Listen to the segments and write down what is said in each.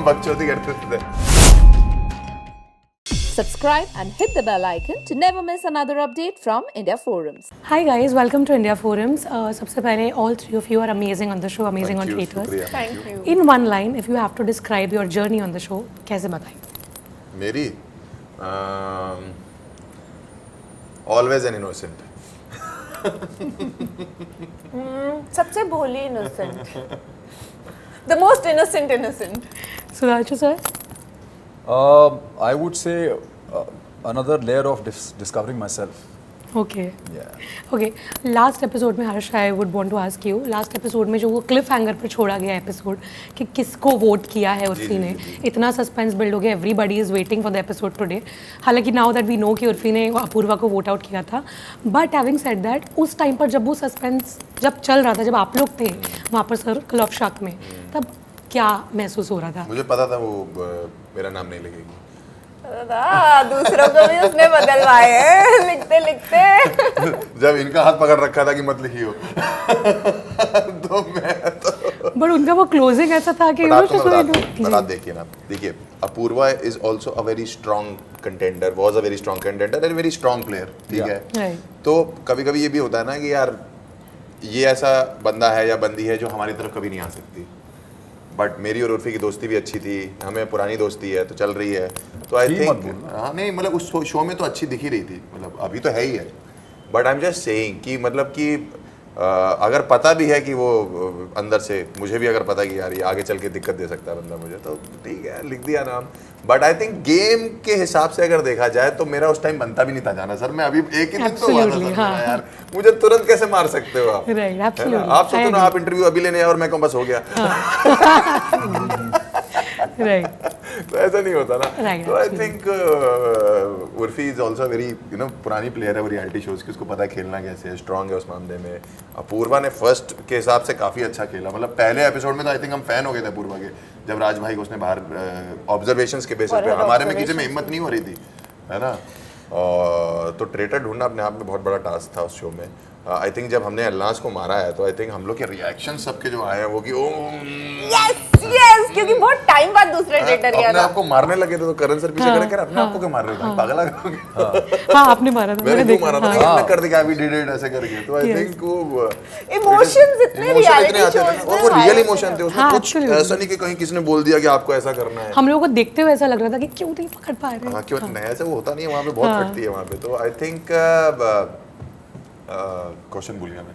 बकचोदी करते थे। Subscribe and hit the bell icon to never miss another update from India Forums. Hi guys, welcome to India Forums. सबसे पहले all three of you are amazing on the show, amazing on Twitter. Thank you. In one line, if you have to describe your journey on the show, कैसे बताएं? मेरी always an innocent. सबसे भोली innocent. The most innocent. Sudhanshu sir? I would say another layer of discovering myself. Okay. Yeah. Okay. Last episode में हर्ष, I would want to ask you. Last episode में जो वो cliff hanger पर छोड़ा गया episode कि किसको vote किया है उर्फी ने, इतना suspense build हो गया. Everybody is waiting for the episode today. हालांकि now that we know कि उर्फी ने अपूर्वा को vote out किया था, but having said that, उस time पर जब वो suspense जब चल रहा था, जब आप लोग थे वहाँ पर Circle of Shuck में, तब क्या महसूस हो रहा था? मुझे पता था वो मेरा नाम नहीं लिखेगी। दूसरों को भी उसने बदलवाए हैं लिखते जब इनका हाथ पकड़ रखा था कि मत लिखियो तो मैं तो बट उनका वो क्लोजिंग ऐसा था कि देखिए Apoorva is also a very strong contender, was a very strong contender and very strong player, ठीक है। तो कभी कभी ये भी होता है ना कि यार ये ऐसा बंदा है या बंदी है जो हमारी तरफ कभी नहीं आ सकती, बट मेरी और उर्फी की दोस्ती भी अच्छी थी, हमें पुरानी दोस्ती है तो चल रही है। तो आई थिंक हाँ नहीं मतलब उस शो में तो अच्छी दिखी रही थी, मतलब अभी तो है ही है, but I am just saying कि मतलब कि अगर पता भी है कि वो अंदर से मुझे भी अगर पता कि यार ये आगे चल के दिक्कत दे सकता है बंदा मुझे, तो ठीक है लिख दिया नाम। बट आई थिंक गेम के हिसाब से अगर देखा जाए तो मेरा उस टाइम बनता भी नहीं था जाना। सर मैं अभी एक ही दिन तो हुआ था सर, हाँ। यार मुझे तुरंत कैसे मार सकते हो आप? आप सोचो ना आप इंटरव्यू अभी लेने और मैं कहूँ बस हो गया तो ऐसा नहीं होता ना। तो I think Urfi is also very पुरानी प्लेयर है वो रियलिटी शोज की, उसको पता है खेलना कैसे है, स्ट्रांग है उस मामले में। अपूर्वा ने फर्स्ट के हिसाब से काफ़ी अच्छा खेला, मतलब पहले एपिसोड में तो आई थिंक हम फैन हो गए थे अपूर्वा के, जब राज भाई को उसने बाहर ऑब्जर्वेशंस के बेसिस पे, हमारे में किसी में हिम्मत नहीं हो रही थी, है ना। तो ट्रेटर ढूंढना अपने आप में बहुत बड़ा टास्क था उस शो में। आई थिंक जब हमने अल्लास को मारा है तो आई थिंक हम लोग के रिएक्शन सबके जो आए हैं वो कि यस क्योंकि बहुत टाइम बाद दूसरा ट्रेटर गया था। आपको मारने लगे थे तो करण सर पीछे खड़े कर अपने आप को क्यों मार रहे हो पागल है। हां आपने मारा था, मैंने देखा मारा था, मैंने कर दिया अभी डिड इट ऐसे करके। तो आई थिंक वो इमोशंस इतने रियलिटी शोज में वो रियल इमोशन थे उसमें, कुछ ऐसा नहीं कि कहीं किसी ने बोल दिया कि आपको ऐसा करना है। हम लोगों को देखते हुए ऐसा लग रहा था कि क्यों नहीं पकड़ पा रहे हैं। हां क्यों नहीं, ऐसा वो होता नहीं है वहां पे, बहुत फटती है वहां पे। तो आई थिंक क्वेश्चन भूल गया मैं।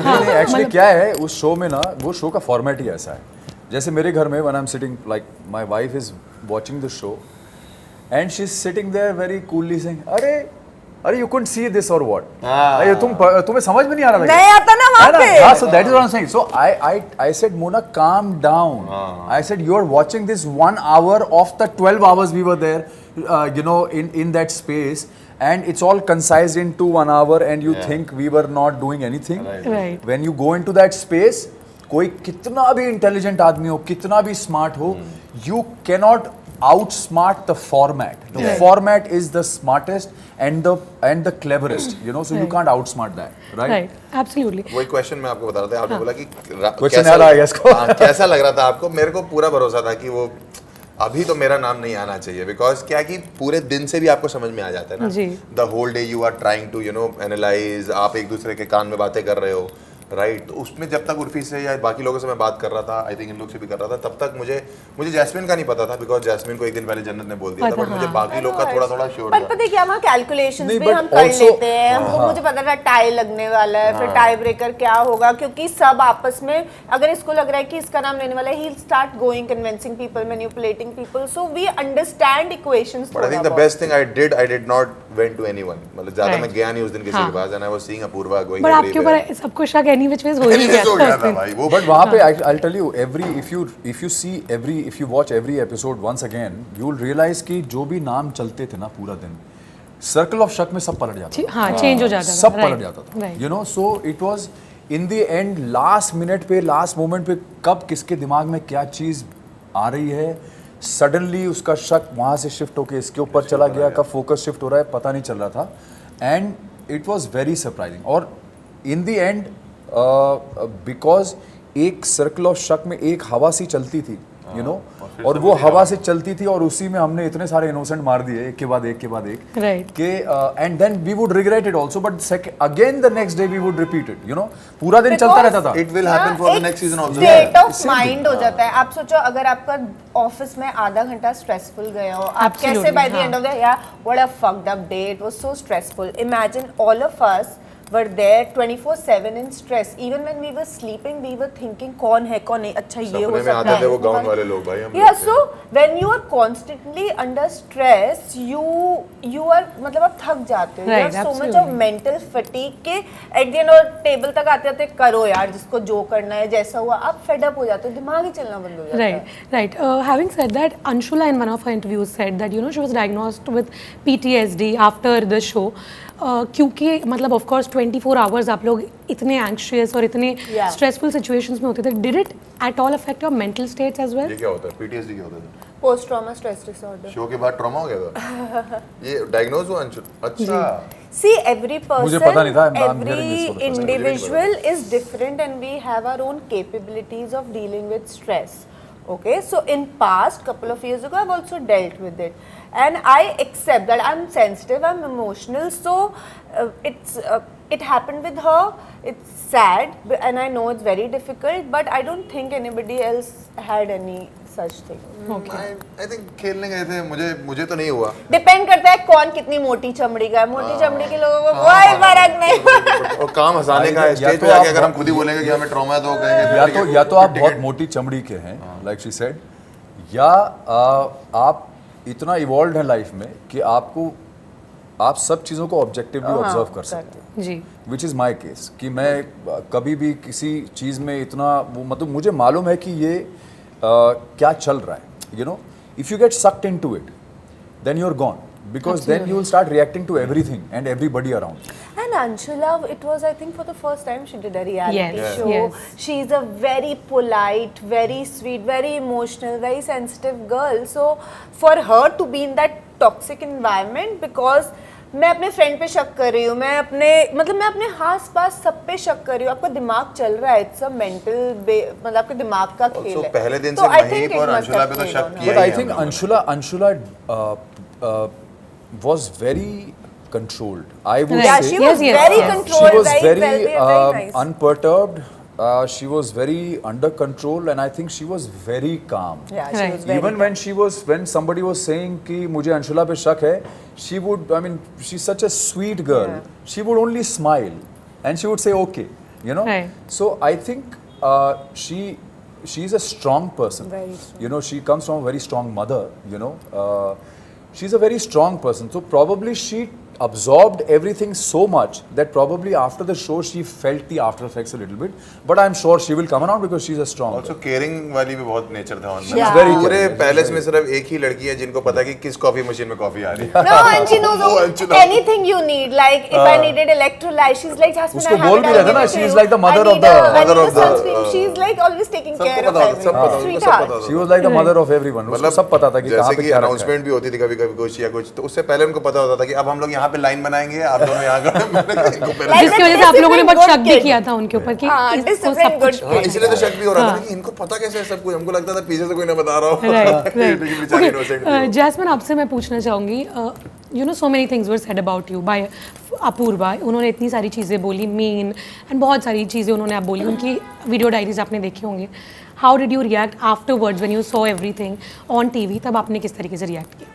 नहीं एक्चुअली क्या है उस शो में ना, वो शो का फॉर्मेट ही ऐसा है। जैसे मेरे घर में when I am sitting like my wife is watching the show and she is sitting there very coolly saying अरे यू कुडंट सी दिस और व्हाट, अरे तुम्हें समझ में नहीं आ रहा नहीं आता ना वहां पे। हां so that is what I am saying. So I said Mona calm down, I said you are watching this 1 hour of the 12 hours we were there in that space and it's all concised into 1 hour and you think we were not doing anything. Right. When you go into that space, कोई कितना भी intelligent आदमी हो, कितना भी smart हो, you cannot outsmart the format. The format is the smartest and the cleverest, so you can't outsmart that, right? Absolutely. वही question मैं आपको बता रहा था, आपने बोला कि क्वेश्चन आ रहा है इसको कैसा लग रहा था आपको? मेरे को पूरा भरोसा था कि वो अभी तो मेरा नाम नहीं आना चाहिए, बिकॉज क्या कि पूरे दिन से भी आपको समझ में आ जाता है ना, the whole day you are trying to analyze, आप एक दूसरे के कान में बातें कर रहे हो, राइट। तो उसमें जब तक उर्फी से या बाकी लोगों से मैं बात कर रहा था, आई थिंक इन लोग से भी कर रहा था, तब तक मुझे जैस्मिन का नहीं पता था, बिकॉज जैस्मिन को एक दिन पहले जन्नत ने बोल दिया था, बट मुझे बाकी लोग का थोड़ा थोड़ा श्योर था। पर पता है क्या, वहाँ कैलकुलेशंस भी हम कर लेते हैं, हमको मुझे पता था टाई लगने वाला है, फिर टाई ब्रेकर क्या होगा, क्योंकि सब आपस में अगर इसको लग रहा है कि इसका नाम लेने वाला है, he will start going convincing people, manipulating people, so we understand equations. But I think the best thing I did not went to anyone, मतलब ज्यादा मैं गया नहीं उस दिन किसी के पास, and I was seeing Apoorva going everywhere. But आपके ऊपर सबको शक एनी व्हिच वेज हो ही गया था भाई वो। बट वहाँ पे I'll tell you if you watch every episode once again, you'll realize कि जो भी नाम चलते थे ना पूरा दिन, सर्कल ऑफ शक में सब पलट जाता था। हाँ, चेंज हो जाता था, सब पलट जाता था, so it was in the end last minute पे, लास्ट मोमेंट पे कब किसके दिमाग में क्या चीज़ आ रही है, सडनली उसका शक वहाँ से शिफ्ट होके इसके ऊपर चला गया, कब फोकस शिफ्ट हो रहा है पता नहीं चल रहा था, and it was very surprising. और इन द एंड बिकॉज एक सर्कल ऑफ शक में एक हवा सी चलती थी, यू नो, और वो हवा से चलती थी और उसी में हमने इतने सारे इनोसेंट मार दिए एक के बाद एक के बाद एक, Right. कि and then we would regret it also, but again the next day we would repeat it, you know, पूरा दिन चलता रहता था। It will happen for the next season also. State of mind हो जाता है। आप सोचो अगर आपका ऑफिस में आधा घंटा स्ट्रेसफुल गया हो, आप कैसे Absolutely, बाय द हाँ. एंड ऑफ द यार what a fucked up day, it was so stressful. Imagine all of us were there 24/7 in stress. Even when we were sleeping, we were thinking कौन है कौन नहीं, अच्छा ये हो सपने में सकता आते है। थे वो गाउन वाले लोग भाई हम Yeah, लोग थे। so when you are constantly under stress, you are मतलब आप थक जाते हो। You Right, have so much absolutely. of mental fatigue के at the end और टेबल तक आते आते करो यार जिसको जो करना है जैसा हुआ, आप fed up हो जाते हो, दिमाग ही चलना बंद हो जाता है। Right. Having said that, Anshula in one of her interviews said that she was diagnosed with PTSD after the show. क्योंकि मतलब ऑफ कोर्स 24 आवर्स आप लोग इतने एंग्शियस और इतने Yeah. स्ट्रेसफुल सिचुएशंस में होते थे, did it at all affect your mental states as well? ये क्या होता है? पीटीएसडी क्या होता है? Post trauma stress disorder. Show के बाद ट्रॉमा हो गया था? ये डायग्नोज हुआ अंशु? अच्छा। See, every मुझे पता नहीं था, person, I'm hearing this for the every first time. individual is different and we have our own capabilities of dealing with stress. Okay, so in past couple of years ago, I've also dealt with it, and I accept that I'm sensitive, I'm emotional, so it happened with her. It's sad, and I know it's very difficult, but I don't think anybody else had any such thing. I think खेलने गए थे, मुझे तो नहीं हुआ। Depend करता है कौन कितनी मोटी चमड़ी का है। मोटी चमड़ी के लोगों को कोई फर्क नहीं। और काम हंसाने का है, या स्टेज तो पे जाके आप अगर हम खुद ही बोलेंगे कि हमें ट्रॉमा है तो वो कहेंगे या तो आप बहुत मोटी चमड़ी के हैं, लाइक शी सेड, या आप इतना इवॉल्व हैं लाइफ में कि आप सब चीज़ों को ऑब्जेक्टिवली ऑब्जर्व कर सकते हैं, जी, विच इज़ माई केस, कि मैं कभी भी किसी चीज़ में इतना वो मतलब मुझे मालूम है कि ये क्या चल रहा है, you know, if you get sucked into it then you are gone, because then you will start reacting to everything and everybody around. And Anshula, it was I think for the first time she did a reality Yes, show. yes. She's a very polite, very sweet, very emotional, very sensitive girl. So for her to be in that toxic environment, because मैं अपने friend पे शक कर रही हूँ, मैं अपने आस पास सब पे शक कर रही हूँ, आपका दिमाग चल रहा है, इट्स अ मेंटल मतलब आपके दिमाग का खेल है। पहले दिन तो से I महीप think it और must अंशुला have पे तो played शक on her. किया But he I think Anshula was very controlled. I would Yeah, say she was Yes, very yes. controlled, she was very very, very nice. unperturbed. She was very under control, and I think she was very calm. Yeah, she Right. was very Even when somebody was saying कि मुझे अंशुला पे शक है, she would, I mean, she's such a sweet girl. Yeah. She would only smile, and she would say okay, you know. Right. So I think she's a strong person. Very strong. You know, she comes from a very strong mother. You know, she's a very strong person. So probably she absorbed everything so much that probably after the show she felt the after effects a little bit, but I'm sure she will come around because she's a strong also girl. Caring वाली भी बहुत nature था उनमें। Yeah. Very पूरे caring, palace very में सिर्फ एक ही लड़की है जिनको पता है कि किस कॉफी मशीन में कॉफी आ रही है। No, and she knows Oh, Anshula. anything you need. Like if I needed electrolyte, she's like Jasmine. उसको I have बोल it, भी I'll रहता give ना, it to she is you. like the mother I of need the- I mother need of a the, sunscreen. She's like always taking सबको care of पता होता, सब पता everything. होता, सब पता Sweetheart. होता। She was like the mother of everyone. उसको सब पता था कि कहाँ जैसे पे कि क्या रखना है। अनाउंसमेंट भी होती थी कभी कभी कुछ या कुछ, तो उससे पहले उनको पता होता था कि अब हम लोग यहाँ पे लाइन बनाएंगे, आप दोनों यहाँ खड़े, मैंने कहा, इनको पहले Like जिसकी that वजह से आप लोगों ने बहुत disciplined शक भी good किया kid. था उनके ऊपर कि हाँ, इसको disciplined सब good कुछ हाँ, kid. इसलिए तो शक भी हो रहा था हाँ. ना कि इनको पता कैसे है सब कुछ, हमको लगता था पीछे से कोई ना बता रहा हो। Right, right. लेकिन बेचारी innocent थी वो। जैस्मिन, आपसे मैं पूछना चाहूँगी, you know so many things were said about you by Apoorva. उन्होंने इतनी सारी चीज़ें बोली, मीन एंड बहुत सारी चीज़ें उन्होंने आप बोली, उनकी वीडियो डायरीज आपने देखी होंगी। How did you react afterwards when you saw everything on TV? तब आपने किस तरीके से रिएक्ट किया?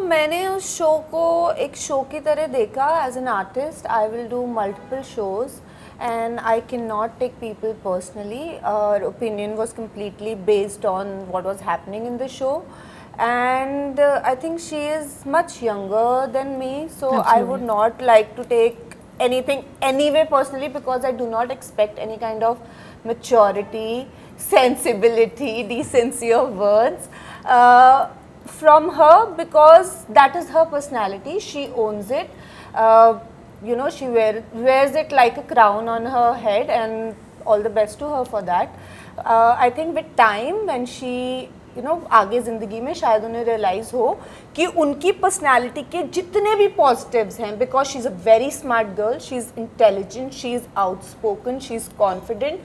मैंने उस शो को एक शो की तरह देखा। As an artist I will do multiple shows and I cannot take people personally. Her opinion was completely based on what was happening in the show, and I think she is much younger than me, so I would not like to take anything anyway personally, because I do not expect any kind of maturity, sensibility, decency of words from her, because that is her personality. She owns it. You know, she wears it like a crown on her head, and all the best to her for that. I think with time, when she you know आगे ज़िंदगी में शायद उन्हें realise हो कि उनकी personality के जितने भी पॉजिटिव्स हैं, because she is a very smart girl, she is intelligent, she is outspoken, she is confident,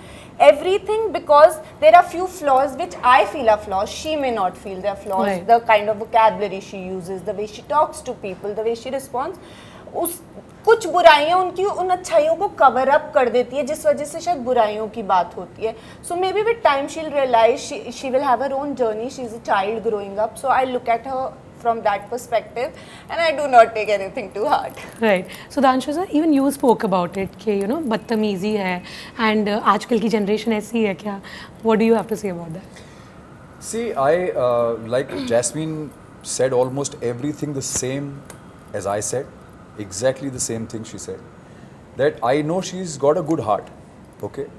everything, because there are few flaws which I feel are flaws, she may not feel they're flaws, Right. the kind of vocabulary she uses, the way she talks to people, the way she responds, उस कुछ बुराइयां उनकी उन अच्छाइयों को cover up कर देती है, जिस वजह से शायद बुराइयों की बात होती है. So may be with time she will realise she will have her own journey, she is a child growing up, so I look at her from that perspective and I do not take anything too hard. Right. So Danshu sir, even you spoke about it कि you know बदतमीजी है and आजकल की generation ऐसी है क्या? What do you have to say about that? See, I like Jasmine said almost everything the same as I said, exactly the same thing she said. That I know she's got a good heart, okay,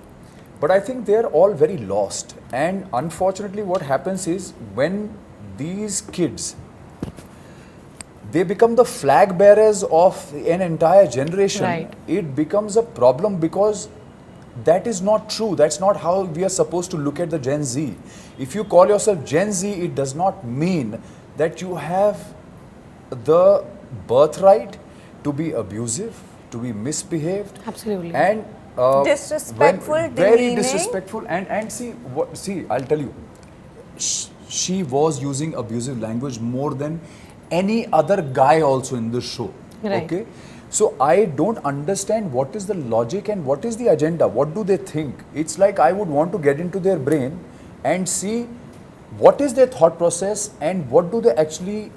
but I think they're all very lost. And unfortunately, what happens is when these kids they become the flag bearers of an entire generation, Right. it becomes a problem because that is not true. That's not how we are supposed to look at the Gen Z. If you call yourself Gen Z, it does not mean that you have the birthright to be abusive, to be misbehaved. Absolutely. And Disrespectful, very demeaning. disrespectful. And see, I'll tell you, she was using abusive language more than any other guy also in the show. Right. Okay, so I don't understand what is the logic and what is the agenda. What do they think? It's like I would want to get into their brain and see what is their thought process and what do they actually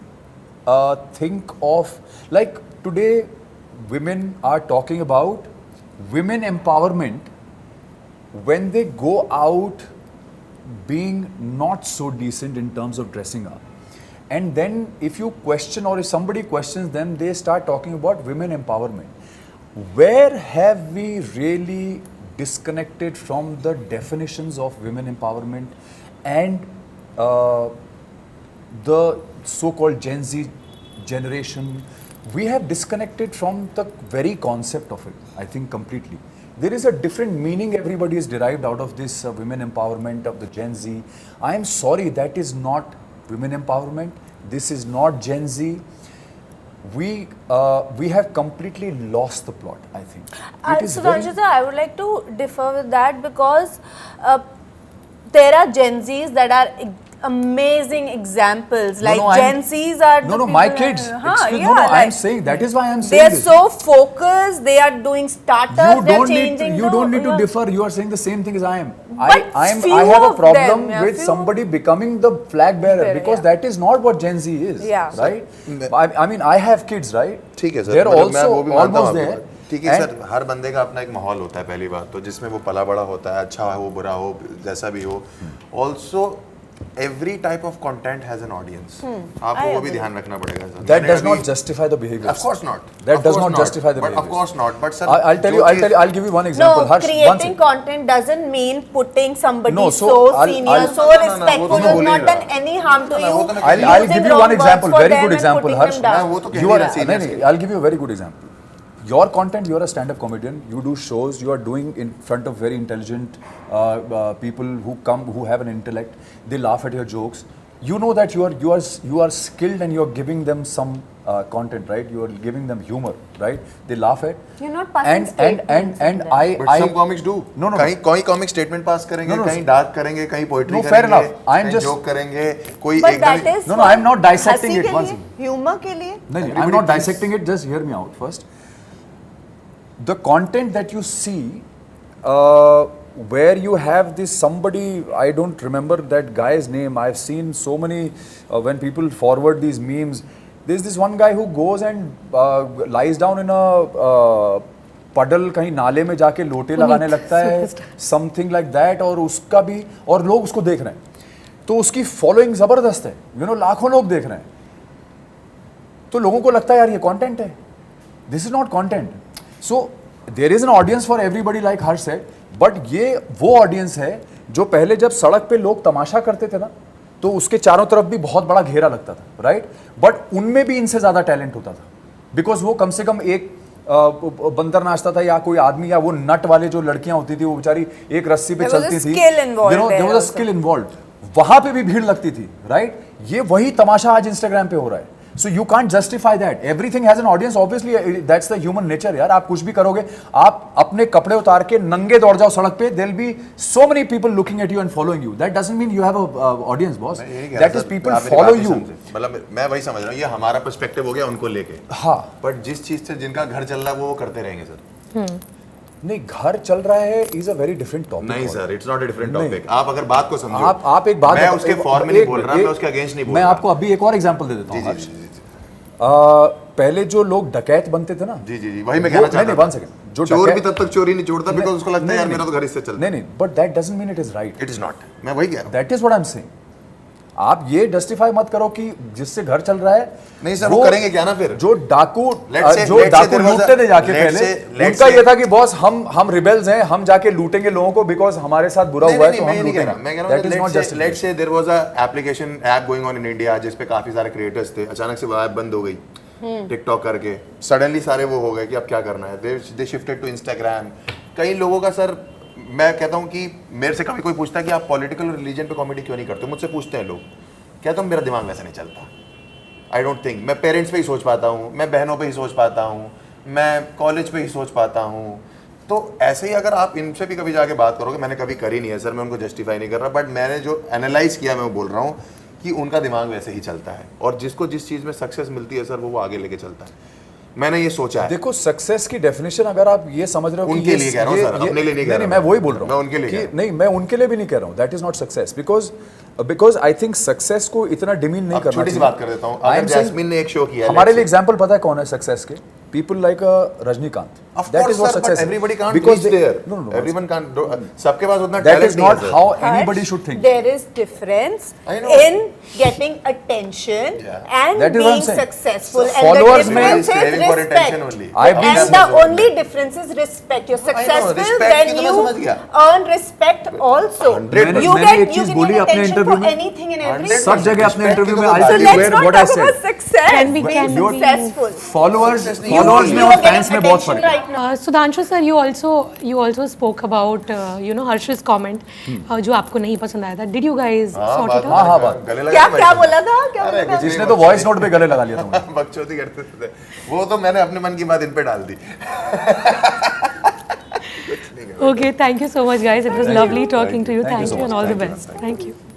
think of. Like today, women are talking about women empowerment when they go out being not so decent in terms of dressing up. And then if you question or if somebody questions them, they start talking about women empowerment. Where have we really disconnected from the definitions of women empowerment and the so-called Gen Z generation? We have disconnected from the very concept of it, I think, completely. There is a different meaning everybody has derived out of this women empowerment of the Gen Z. I am sorry, that is not women empowerment. This is not Gen Z. We have completely lost the plot, I think. It is Sudhanshu sir, I would like to differ with that because there are Gen Zs that are amazing examples. Like Gen Zs are the my people- kids. Huh, Excuse, yeah, I'm like, saying that is why I'm they saying are this. so focused. They are doing startups. You they are don't need to, changing. you don't need to yeah. differ. You are saying the same thing as I am. But I few have a of problem them, yeah, with few- somebody becoming the flag bearer Bearer, because yeah. that is not what Gen Z is. Yeah. Right? I mean, I have kids, right? ठीक है sir, They're मतलब मैं also वो भी मानता हूँ almost आपकी there. बात। ठीक है And- सर, हर बंदे का अपना एक माहौल होता है पहली बात तो, जिसमें वो पला बड़ा होता है, अच्छा हो बुरा हो जैसा भी हो. Also every type of content has an audience. आपको वो भी ध्यान रखना पड़ेगा sir. That does not justify the behavior. Of course not. That Of does course not justify the But behavior. of course not. But sir, I'll tell you. I'll give you one No, example. Harsh, one creating second. content doesn't mean putting somebody No, so, senior, I'll- so No, no, no, respectful, वो तो मैं who's बोल not he done रहा. any harm to you. वो तो मैं I'll using give you wrong one example, words for very them good and example, putting Harsh. them down. मैं वो तो कह You ही are, रहा seriously. I'll give you a very good example. Your content, you are a stand-up comedian. You do shows. You are doing in front of very intelligent people who have an intellect. They laugh at your jokes. You know that you are skilled and you are giving them some content, right? You are giving them humor, right? They laugh at. You're not passing statements and with them. But some comics do. No. कहीं कोई comic statement pass करेंगे, No. कहीं dark करेंगे, कहीं poetry No, करेंगे, fair enough. I'm कहीं just- joke करेंगे, कोई But एकदम that is No, I'm not dissecting हंसी it के once. लिए, humor के लिए. No, I'm Everybody not thinks- dissecting it. Just hear me out first. The content that you see, where you have this somebody, I don't remember that guy's name. I've seen so many when people forward these memes. There's this one guy who goes and lies down in a puddle कहीं नाले में जाके लोटे लगाने लगता है, something like that, और उसका भी और लोग उसको देख रहे हैं, तो उसकी फॉलोइंग जबरदस्त है, लाखों लोग देख रहे हैं, तो लोगों को लगता है यार ये कंटेंट है. This is not content. So there is an audience for everybody like Harsh said, but ये वो ऑडियंस है जो पहले जब सड़क पे लोग तमाशा करते थे ना, तो उसके चारों तरफ भी बहुत बड़ा घेरा लगता था, राइट? बट उनमें भी इनसे ज्यादा टैलेंट होता था, बिकॉज वो कम से कम एक बंदर नाचता था या कोई आदमी, या वो नट वाले जो लड़कियां होती थी वो बेचारी एक रस्सी पे There was a चलती थी, skill involved there there was a also. Skill involved. वहां पे भी भीड़ लगती थी, राइट? ये वही तमाशा आज इंस्टाग्राम पे हो रहा है. So you can't justify that. Everything has an audience. Obviously, that's the human nature यार. आप कुछ भी करोगे, आप अपने कपड़े उतार के नंगे दौड़ जाओ सड़क पे, there'll be so many people looking at you and following you. That doesn't mean you have a audience, boss. That is people follow you. मतलब मैं वही समझ रहा हूँ, ये हमारा पर्सपेक्टिव हो गया उनको लेके. हाँ. बट जिस चीज से जिनका घर चल रहा है वो करते रहेंगे सर. नहीं, घर चल रहा है is a very different topic. नहीं sir, it's not a different topic. आप अगर बात को समझो, आप एक बात, मैं उसके फॉर में नहीं बोल रहा, मैं उसके अगेंस्ट नहीं बोल रहा. मैं आपको अभी एक और एग्जांपल दे देता हूँ. पहले जो लोग डकैत बनते थे ना, जी जी जी, वही मैं कहना चाहता हूँ. 1 सेकंड. जो चोर भी तब तक चोरी नहीं छोड़ता बिकॉज़ उसको लगता है यार मेरा तो घर इससे चलता है. नहीं, but that doesn't mean it is right. It is not. मैं वही कह रहा हूँ. That is what I am saying. आप ये जस्टिफाई मत करो कि जिससे घर चल रहा है. नहीं सर, वो करेंगे क्या ना फिर. जो डाकू let's say लूटते थे जाके पहले, उनका ये था कि बॉस हम रिबेल्स हैं, हम जाके लूटेंगे लोगों को बिकॉज हमारे साथ बुरा हुआ है तो हम लूटेंगे. मैं कह रहा हूँ, let's say there was a application app going on in India जिस पे काफी सारे क्रिएटर्स थे. अचानक से वो ऐप बंद हो गई टिकटॉक करके. सडनली सारे वो हो गए कि अब क्या करना है. They shifted to Instagram. कई लोगों का सर, मैं कहता हूँ कि मेरे से कभी कोई पूछता है कि आप पॉलिटिकल और रिलीजन पे कॉमेडी क्यों नहीं करते, मुझसे पूछते हैं लोग. कहता हूँ मेरा दिमाग वैसे नहीं चलता. I don't think. मैं पेरेंट्स पे ही सोच पाता हूँ, मैं बहनों पे ही सोच पाता हूँ, मैं कॉलेज पे ही सोच पाता हूँ. तो ऐसे ही अगर आप इनसे भी कभी जाके बात करोगे, मैंने कभी करी नहीं है सर, मैं उनको जस्टिफाई नहीं कर रहा, बट मैंने जो एनालाइज किया मैं वो बोल रहा हूँ कि उनका दिमाग वैसे ही चलता है और जिसको जिस चीज़ में सक्सेस मिलती है सर वो आगे लेके चलता है. मैंने ये सोचा है. देखो, सक्सेस की डेफिनेशन अगर आप ये समझ रहे हो उनके लिए कह रहा हूँ सर, अपने लिए नहीं कह रहा. मैं वही बोल रहा हूँ. मैं उनके लिए नहीं, मैं उनके लिए भी नहीं कह रहा हूँ. That is not success because I think success को इतना डिमीन नहीं करना. छोटी सी बात कर देता हूँ. अगर जैस्मिन ने एक शो किया, हमारे लिए एग्जांपल पता है कौन है सक्सेस के? People like Rajnikant. That is what success is. Everybody can't because reach there. No. Everyone can't. सबके पास उतना That talent is not नहीं है, how anybody should think. There is difference I know. in getting attention and That is what I'm being saying. successful. So And the followers may difference be is craving for attention respect. only. I've been And seen- the only difference is respect. You're successful respect when की तो मैं समझ गया. you earn respect also. 100%. You मैंने एक get चीज बोली अपने attention इंटरव्यू for में. anything and 100% everything. सब जगह अपने Respect इंटरव्यू की में तो I बात So tell है. you let's where not what I talk about said. success. Can we- Being can we- successful. Followers You में are और getting fans में बहुत attention फर्क है. right now. Sudhanshu sir, you also spoke about Harsh's comment जो आपको नहीं पसंद आया था. Did you guys sort it out? हाँ, बात. गले लगा क्या के क्या बैठे बोला था? क्या अरे बोला था? कुछ जिसने तो वॉइस नोट पे गले लगा लिया था. बकचोदी करते थे वो, तो मैंने अपने मन की बात इन पे डाल दी. Okay, thank you so much guys. It was lovely talking to you. Thank you and all the best. Thank you.